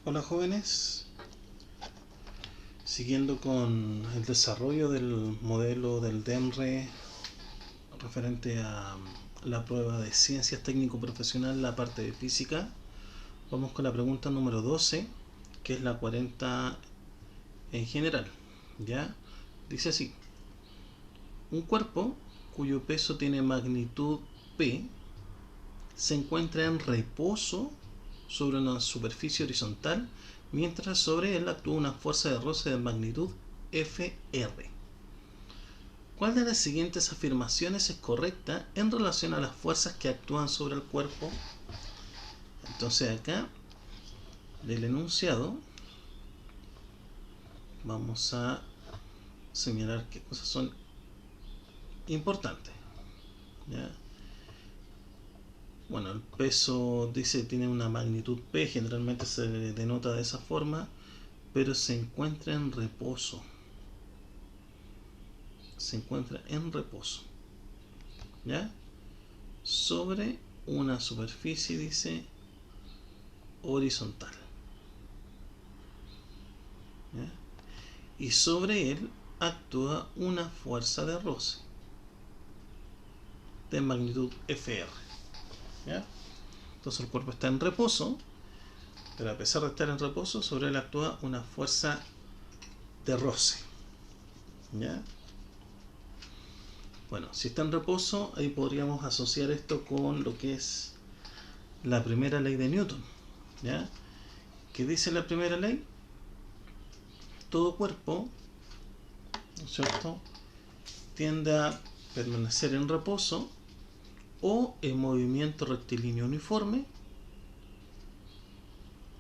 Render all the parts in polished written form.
Hola jóvenes, siguiendo con el desarrollo del modelo del DEMRE referente a la prueba de ciencias técnico-profesional, la parte de física, vamos con la pregunta número 12, que es la 40 en general. ¿Ya? Dice así: un cuerpo cuyo peso tiene magnitud P se encuentra en reposo sobre una superficie horizontal mientras sobre él actúa una fuerza de roce de magnitud Fr. ¿Cuál de las siguientes afirmaciones es correcta en relación a las fuerzas que actúan sobre el cuerpo? Entonces acá, del enunciado, vamos a señalar qué cosas son importantes. ¿Ya? Bueno, el peso dice tiene una magnitud P, generalmente se denota de esa forma, pero se encuentra en reposo. Se encuentra en reposo. ¿Ya? Sobre una superficie, dice, horizontal. ¿Ya? Y sobre él actúa una fuerza de roce de magnitud Fr. ¿Ya? Entonces el cuerpo está en reposo, pero a pesar de estar en reposo, sobre él actúa una fuerza de roce. ¿Ya? Bueno, si está en reposo, ahí podríamos asociar esto con lo que es la primera ley de Newton. ¿Ya? ¿Qué dice la primera ley? Todo cuerpo, ¿no es cierto?, tiende a permanecer en reposo o en movimiento rectilíneo uniforme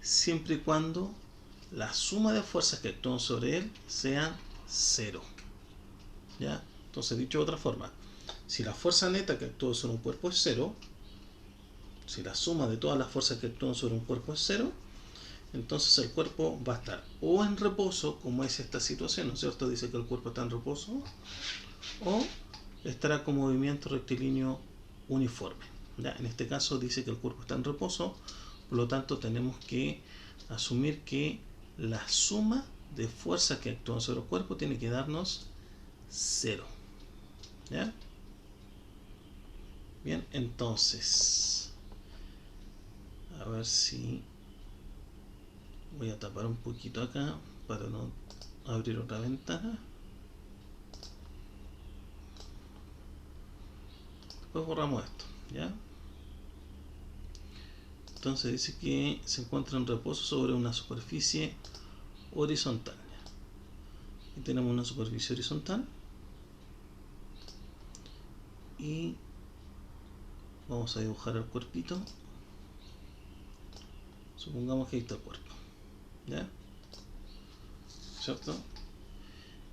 siempre y cuando la suma de fuerzas que actúan sobre él sean cero. ¿Ya? Entonces, dicho de otra forma, si la fuerza neta que actúa sobre un cuerpo es cero, si la suma de todas las fuerzas que actúan sobre un cuerpo es cero, entonces el cuerpo va a estar o en reposo, como es esta situación, ¿no es cierto? Dice que el cuerpo está en reposo, o estará con movimiento rectilíneo uniforme. ¿Ya? En este caso dice que el cuerpo está en reposo, por lo tanto tenemos que asumir que la suma de fuerzas que actúan sobre el cuerpo tiene que darnos cero. ¿Ya? Bien, entonces, a ver si voy a tapar un poquito acá para no abrir otra ventana. Después borramos esto, ¿ya? Entonces dice que se encuentra en reposo sobre una superficie horizontal. Y tenemos una superficie horizontal y vamos a dibujar el cuerpito. Supongamos que ahí está el cuerpo, ¿ya? ¿Cierto?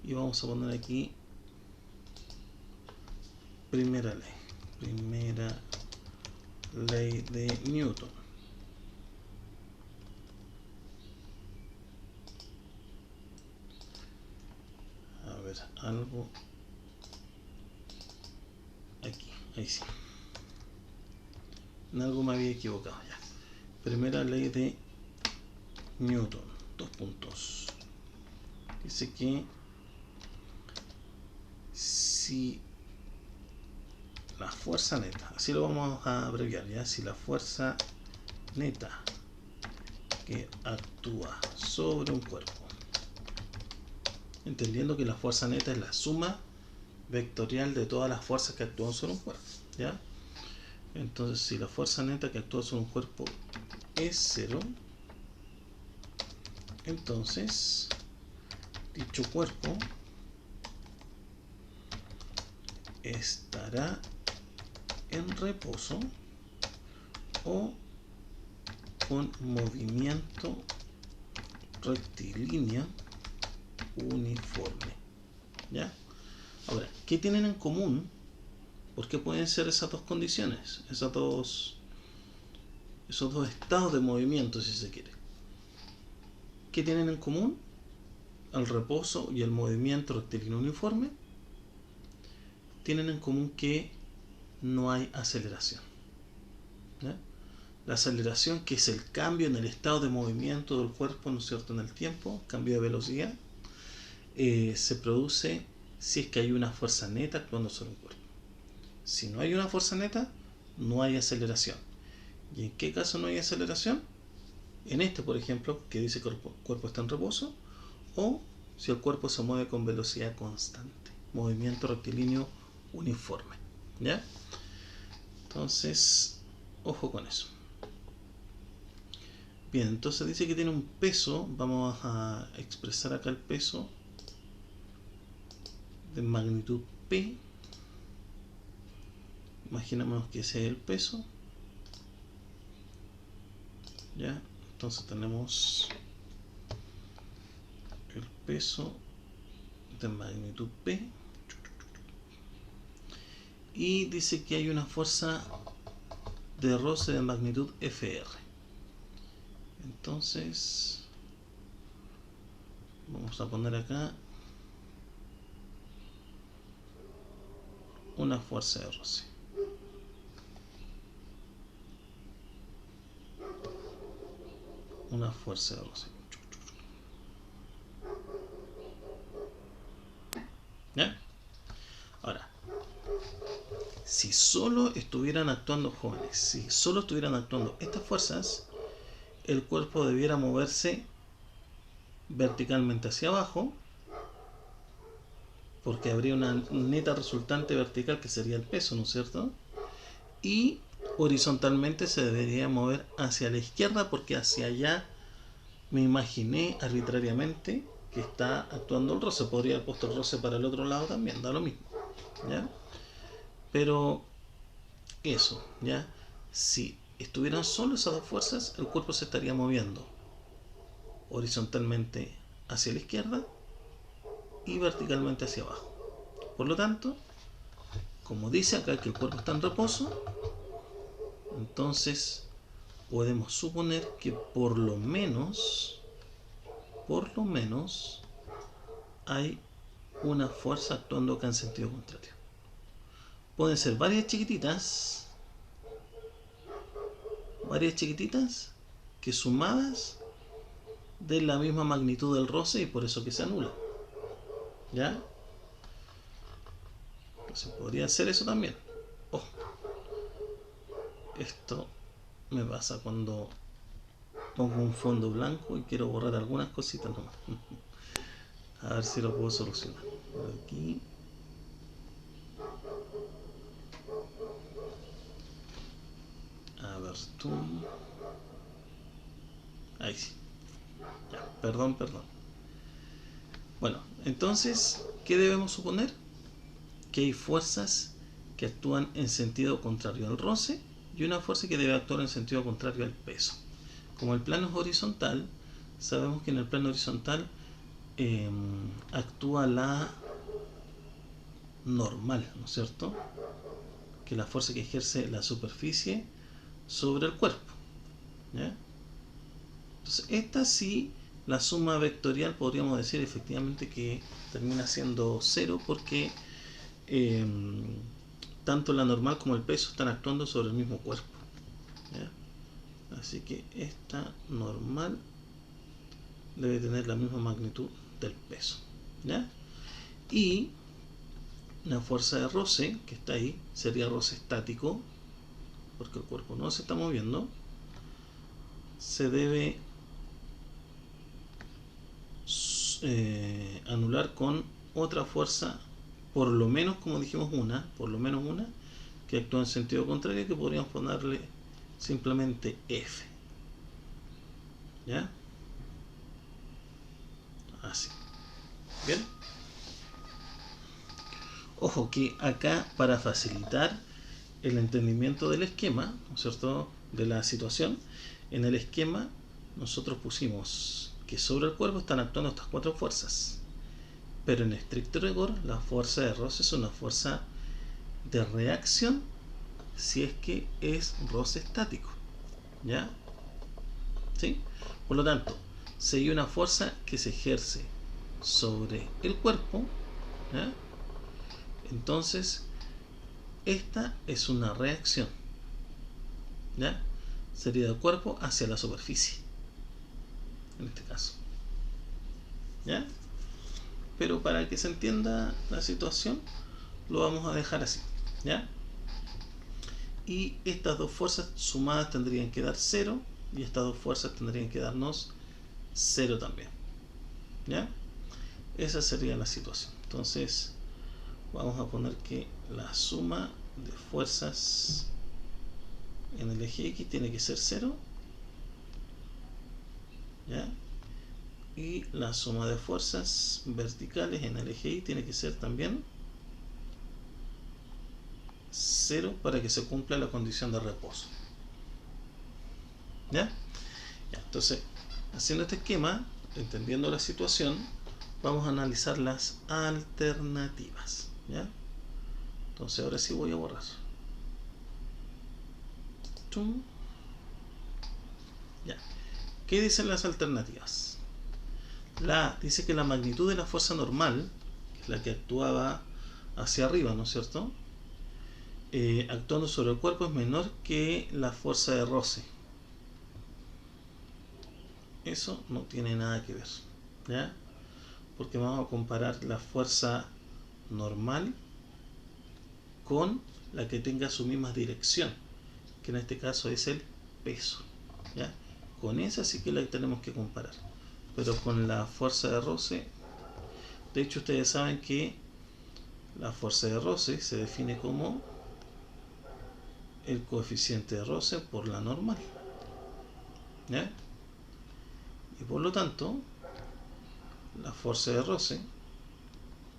Y vamos a poner aquí primera ley de Newton. A ver, algo aquí, ahí sí. En algo me había equivocado ya. Primera ley de Newton, dos puntos. Dice que si la fuerza neta, así lo vamos a abreviar, ya, si la fuerza neta que actúa sobre un cuerpo, entendiendo que la fuerza neta es la suma vectorial de todas las fuerzas que actúan sobre un cuerpo, ¿ya? Entonces, si la fuerza neta que actúa sobre un cuerpo es cero, entonces dicho cuerpo estará en reposo o con movimiento rectilíneo uniforme. ¿Ya? Ahora, ¿qué tienen en común? ¿Por qué pueden ser esas dos condiciones? Esos dos estados de movimiento, si se quiere. ¿Qué tienen en común? El reposo y el movimiento rectilíneo uniforme tienen en común que no hay aceleración. ¿Ya? La aceleración, que es el cambio en el estado de movimiento del cuerpo, ¿no es cierto?, en el tiempo, cambio de velocidad, se produce si es que hay una fuerza neta actuando sobre un cuerpo. Si no hay una fuerza neta, no hay aceleración. ¿Y en qué caso no hay aceleración? En este, por ejemplo, que dice que el cuerpo está en reposo, o si el cuerpo se mueve con velocidad constante, movimiento rectilíneo uniforme. ¿Ya? Entonces, ojo con eso. Bien, entonces dice que tiene un peso. Vamos a expresar acá el peso de magnitud P. Imaginemos que ese es el peso. ¿Ya? Entonces tenemos el peso de magnitud P. Y dice que hay una fuerza de roce de magnitud FR. Entonces vamos a poner acá una fuerza de roce. Una fuerza de roce. ¿Ya? Ahora, si solo estuvieran actuando jóvenes, si solo estuvieran actuando estas fuerzas, el cuerpo debiera moverse verticalmente hacia abajo, porque habría una neta resultante vertical que sería el peso, ¿no es cierto? Y horizontalmente se debería mover hacia la izquierda, porque hacia allá me imaginé arbitrariamente que está actuando el roce. Podría haber puesto el roce para el otro lado también, da lo mismo, ¿ya? Pero eso, ¿ya? Si estuvieran solo esas dos fuerzas, el cuerpo se estaría moviendo horizontalmente hacia la izquierda y verticalmente hacia abajo. Por lo tanto, como dice acá que el cuerpo está en reposo, entonces podemos suponer que por lo menos hay una fuerza actuando acá en sentido contrario. Pueden ser varias chiquititas que sumadas de la misma magnitud del roce, y por eso que se anula. ¿Ya? Entonces podría ser eso también. Oh, esto me pasa cuando pongo un fondo blanco y quiero borrar algunas cositas nomás. A ver si lo puedo solucionar. Por aquí. A ver, tú. Ahí sí. Ya, perdón. Bueno, entonces, ¿qué debemos suponer? Que hay fuerzas que actúan en sentido contrario al roce y una fuerza que debe actuar en sentido contrario al peso. Como el plano es horizontal, sabemos que en el plano horizontal actúa la normal, ¿no es cierto? Que es la fuerza que ejerce la superficie sobre el cuerpo. ¿Ya? Entonces, esta sí, la suma vectorial podríamos decir efectivamente que termina siendo cero, porque tanto la normal como el peso están actuando sobre el mismo cuerpo. ¿Ya? Así que esta normal debe tener la misma magnitud del peso. ¿Ya? Y la fuerza de roce que está ahí sería roce estático, porque el cuerpo no se está moviendo. Se debe anular con otra fuerza, por lo menos, como dijimos, una que actúa en sentido contrario, que podríamos ponerle simplemente F. ¿Ya? Así. ¿Bien? Ojo que acá, para facilitar el entendimiento del esquema, ¿no es cierto?, de la situación, en el esquema nosotros pusimos que sobre el cuerpo están actuando estas cuatro fuerzas, pero en estricto rigor la fuerza de roce es una fuerza de reacción si es que es roce estático. ¿Ya? ¿Sí? Por lo tanto, si hay una fuerza que se ejerce sobre el cuerpo, ¿ya?, entonces esta es una reacción. ¿Ya? sería del cuerpo hacia la superficie, en este caso. ¿Ya? Pero para que se entienda la situación, lo vamos a dejar así. ¿Ya? Y estas dos fuerzas sumadas tendrían que dar 0, y estas dos fuerzas tendrían que darnos 0 también. ¿Ya? Esa sería la situación. Entonces vamos a poner que la suma de fuerzas en el eje X tiene que ser 0. ¿Ya? Y la suma de fuerzas verticales en el eje Y tiene que ser también 0 para que se cumpla la condición de reposo. ¿Ya? Ya, entonces, haciendo este esquema, entendiendo la situación, vamos a analizar las alternativas. ¿Ya? Entonces ahora sí voy a borrar. ¡Tum! Ya. ¿Qué dicen las alternativas? La A dice que la magnitud de la fuerza normal, que es la que actuaba hacia arriba, ¿no es cierto? Actuando sobre el cuerpo es menor que la fuerza de roce. Eso no tiene nada que ver, ¿ya? Porque vamos a comparar la fuerza normal con la que tenga su misma dirección, que en este caso es el peso, ¿ya? Con esa sí que la tenemos que comparar, pero con la fuerza de roce, de hecho ustedes saben que la fuerza de roce se define como el coeficiente de roce por la normal, ¿ya? Y por lo tanto la fuerza de roce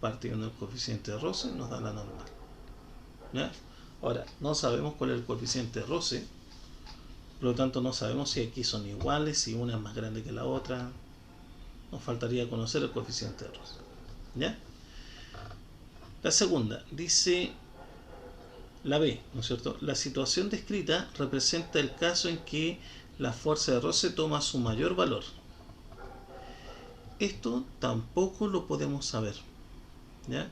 partiendo del coeficiente de roce nos da la normal, ¿ya? Ahora no sabemos cuál es el coeficiente de roce, por lo tanto no sabemos si aquí son iguales, si una es más grande que la otra. Nos faltaría conocer el coeficiente de roce, ¿ya? La segunda dice la B, ¿no es cierto? La situación descrita representa el caso en que la fuerza de roce toma su mayor valor. Esto tampoco lo podemos saber, ¿ya?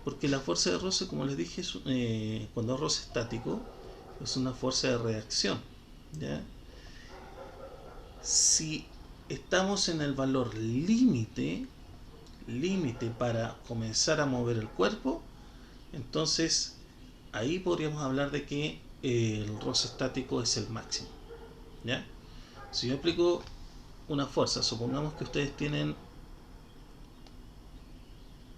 Porque la fuerza de roce, como les dije, cuando es roce estático, es una fuerza de reacción, ¿ya? Si estamos en el valor límite para comenzar a mover el cuerpo, entonces ahí podríamos hablar de que el roce estático es el máximo, ¿ya? Si yo aplico una fuerza, supongamos que ustedes tienen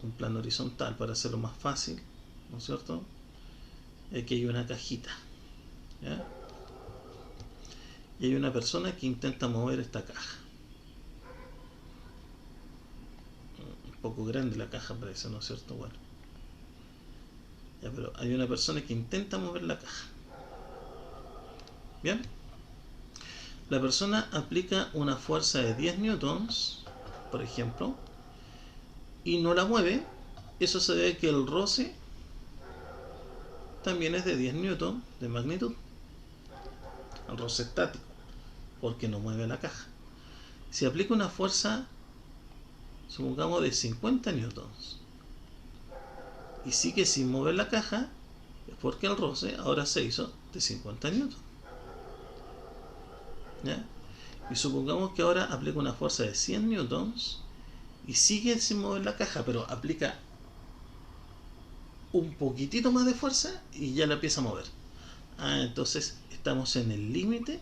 un plano horizontal para hacerlo más fácil, ¿no es cierto? Aquí hay una cajita, ¿ya? Y hay una persona que intenta mover esta caja. Un poco grande la caja parece, ¿no es cierto? Bueno, ya, pero hay una persona que intenta mover la caja. Bien, la persona aplica una fuerza de 10 newtons, por ejemplo, y no la mueve. Eso se debe a que el roce también es de 10 newtons de magnitud, el roce estático, porque no mueve la caja. Si aplica una fuerza, supongamos, de 50 newtons y sigue sin mover la caja, es porque el roce ahora se hizo de 50 newtons, ¿ya? Y supongamos que ahora aplica una fuerza de 100 newtons y sigue sin mover la caja, pero aplica un poquitito más de fuerza y ya la empieza a mover. Entonces estamos en el límite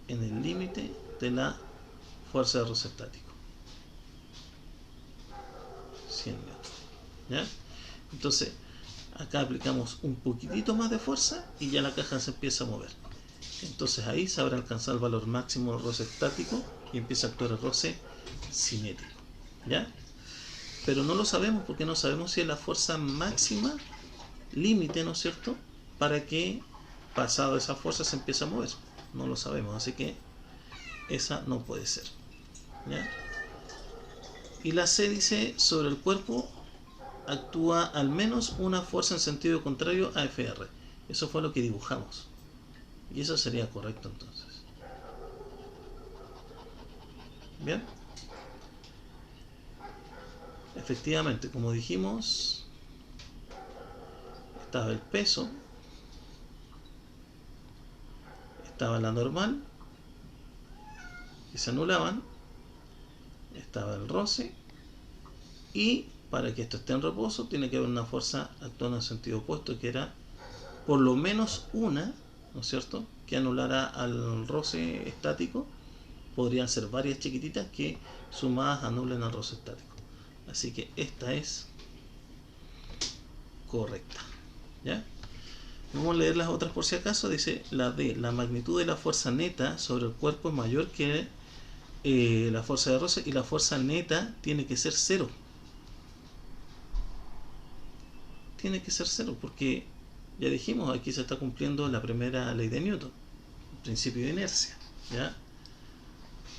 de la fuerza de roce estático, 100 newtons, ¿ya? Entonces acá aplicamos un poquitito más de fuerza y ya la caja se empieza a mover. Entonces ahí se habrá alcanzado el valor máximo del roce estático y empieza a actuar el roce cinético, ¿ya? Pero no lo sabemos porque no sabemos si es la fuerza máxima límite, ¿no es cierto?, para que pasado esa fuerza se empiece a mover. No lo sabemos, así que esa no puede ser, ¿ya? Y la C dice, sobre el cuerpo actúa al menos una fuerza en sentido contrario a FR. Eso fue lo que dibujamos. Y eso sería correcto entonces. Bien. Efectivamente, como dijimos, estaba el peso, estaba la normal, que se anulaban, estaba el roce, y para que esto esté en reposo tiene que haber una fuerza actuando en sentido opuesto, que era por lo menos una, ¿no es cierto?, que anulara al roce estático. Podrían ser varias chiquititas que sumadas anulen al roce estático. Así que esta es correcta, ¿ya? Vamos a leer las otras por si acaso. Dice la D, la magnitud de la fuerza neta sobre el cuerpo es mayor que la fuerza de roce, y la fuerza neta tiene que ser cero. Tiene que ser cero porque ya dijimos, aquí se está cumpliendo la primera ley de Newton, el principio de inercia, ¿ya?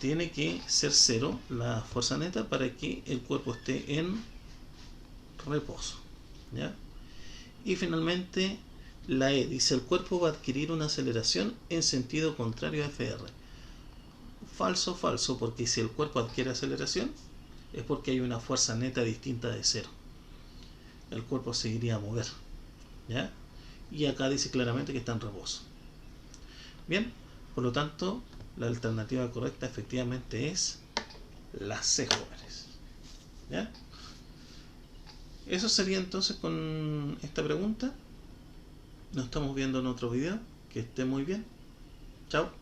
Tiene que ser cero la fuerza neta para que el cuerpo esté en reposo, ¿ya? Y finalmente la E dice el cuerpo va a adquirir una aceleración en sentido contrario a FR. Falso, falso, porque si el cuerpo adquiere aceleración es porque hay una fuerza neta distinta de cero. El cuerpo seguiría a mover, ¿ya? Y acá dice claramente que está en reposo. Bien, por lo tanto, la alternativa correcta efectivamente es la C, jóvenes, ¿ya? Eso sería entonces con esta pregunta. Nos estamos viendo en otro video. Que esté muy bien. Chao.